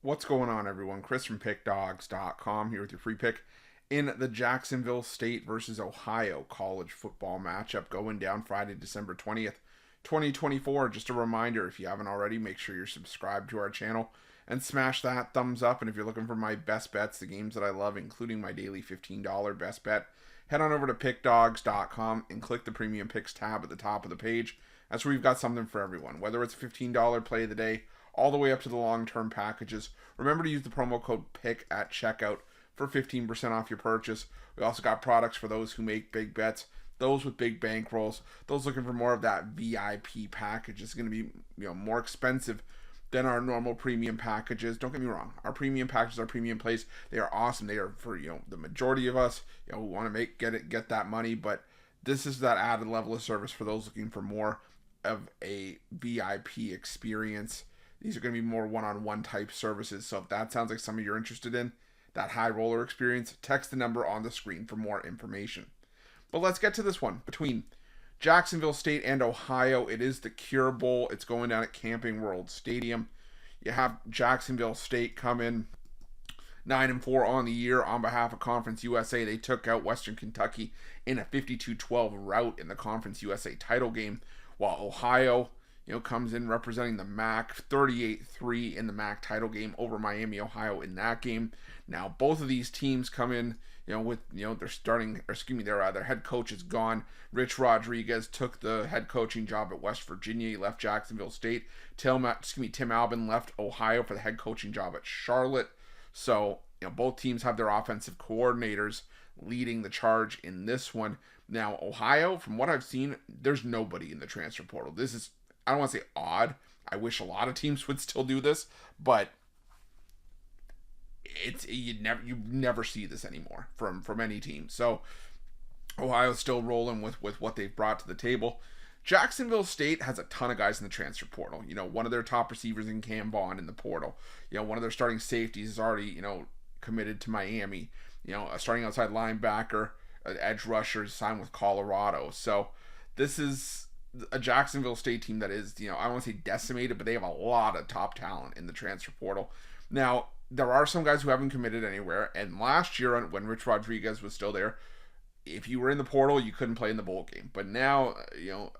What's going on, everyone? Chris from Pickdawgz.com here with your free pick in the Jacksonville State versus Ohio college football matchup going down Friday, December 20th, 2024. Just a reminder, if you haven't already, make sure you're subscribed to our channel and smash that thumbs up. And if you're looking for my best bets, the games that I love, including my daily $15 best bet, head on over to Pickdawgz.com and click the Premium Picks tab at the top of the page. That's where we've got something for everyone, whether it's a $15 play of the day, all the way up to the long-term packages. Remember to use the promo code PICK at checkout for 15% off your purchase. We also got products for those who make big bets, those with big bankrolls, those looking for more of that VIP package. It's going to be more expensive than our normal premium packages. Don't get me wrong. Our premium packages, our premium plays, they are awesome. They are for the majority of us who want to get that money, but this is that added level of service for those looking for more of a VIP experience. These are going to be more one-on-one type services. So if that sounds like something you're interested in, that high roller experience, text the number on the screen for more information. But let's get to this one. Between Jacksonville State and Ohio, it is the Cure Bowl. It's going down at Camping World Stadium. You have Jacksonville State come in 9-4 on the year on behalf of Conference USA. They took out Western Kentucky in a 52-12 rout in the Conference USA title game, while Ohio comes in representing the MAC, 38-3 in the MAC title game over Miami, Ohio in that game. Now, both of these teams come in, with, their head coach is gone. Rich Rodriguez took the head coaching job at West Virginia. He left Jacksonville State. Tim Albin left Ohio for the head coaching job at Charlotte. So, both teams have their offensive coordinators leading the charge in this one. Now, Ohio, from what I've seen, there's nobody in the transfer portal. This is, I don't want to say odd. I wish a lot of teams would still do this, but you never see this anymore from any team. So Ohio's still rolling with what they've brought to the table. Jacksonville State has a ton of guys in the transfer portal. One of their top receivers in Cam Vaughn in the portal. One of their starting safeties is already committed to Miami. A starting outside linebacker, an edge rusher signed with Colorado. So this is a Jacksonville State team that is, I don't want to say decimated, but they have a lot of top talent in the transfer portal. Now, there are some guys who haven't committed anywhere, and last year when Rich Rodriguez was still there, if you were in the portal, you couldn't play in the bowl game. But now,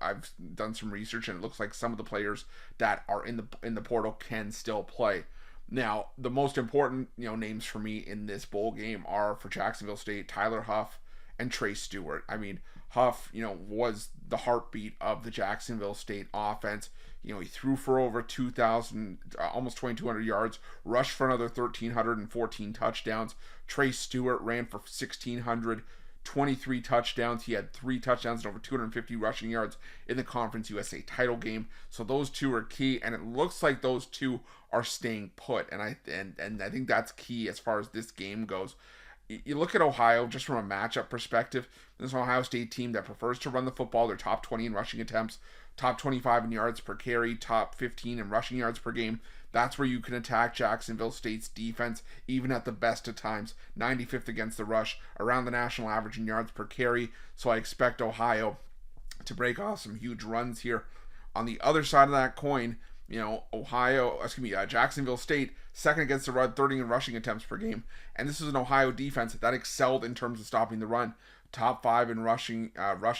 I've done some research, and it looks like some of the players that are in the portal can still play. Now, the most important, names for me in this bowl game are for Jacksonville State, Tyler Huff and Trey Stewart. I mean, Huff, was the heartbeat of the Jacksonville State offense. He threw for over 2,000, almost 2,200 yards, rushed for another 1,314 touchdowns. Trey Stewart ran for 1,600, 23 touchdowns. He had 3 touchdowns and over 250 rushing yards in the Conference USA title game. So those two are key, and it looks like those two are staying put. And I think that's key as far as this game goes. You look at Ohio just from a matchup perspective. This is an Ohio State team that prefers to run the football. They're top 20 in rushing attempts, top 25 in yards per carry, top 15 in rushing yards per game. That's where you can attack Jacksonville State's defense, even at the best of times. 95th against the rush, around the national average in yards per carry. So I expect Ohio to break off some huge runs here. On the other side of that coin, Jacksonville State, second against the run, 30 in rushing attempts per game. And this is an Ohio defense that excelled in terms of stopping the run. Top 5 in rush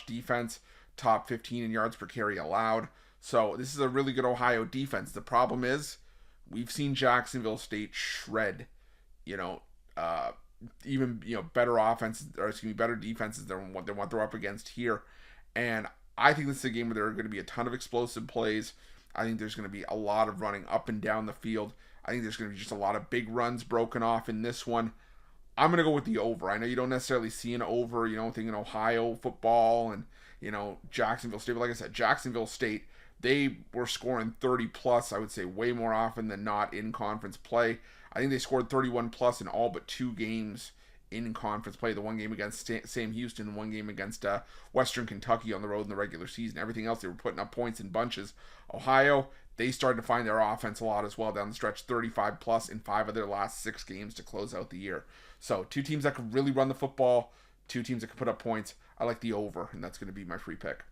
defense, top 15 in yards per carry allowed. So this is a really good Ohio defense. The problem is, we've seen Jacksonville State shred, better offenses, better defenses than what they're up against here. And I think this is a game where there are going to be a ton of explosive plays. I think there's going to be a lot of running up and down the field. I think there's going to be just a lot of big runs broken off in this one. I'm going to go with the over. I know you don't necessarily see an over, thinking Ohio football and, Jacksonville State. But like I said, Jacksonville State, they were scoring 30 plus, I would say, way more often than not in conference play. I think they scored 31 plus in all but 2 games in conference play. The one game against Sam Houston, the one game against Western Kentucky on the road in the regular season. Everything else, they were putting up points in bunches. Ohio, they started to find their offense a lot as well down the stretch, 35 plus in 5 of their last 6 games to close out the year. So 2 teams that could really run the football, 2 teams that could put up points. I like the over, and that's going to be my free pick.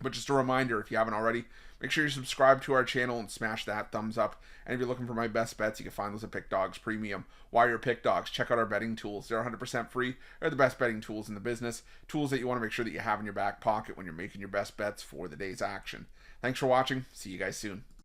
But just a reminder, if you haven't already, make sure you subscribe to our channel and smash that thumbs up. And if you're looking for my best bets, you can find those at Pick Dawgz Premium. While you're Pick Dawgz, check out our betting tools. They're 100% free. They're the best betting tools in the business. Tools that you want to make sure that you have in your back pocket when you're making your best bets for the day's action. Thanks for watching. See you guys soon.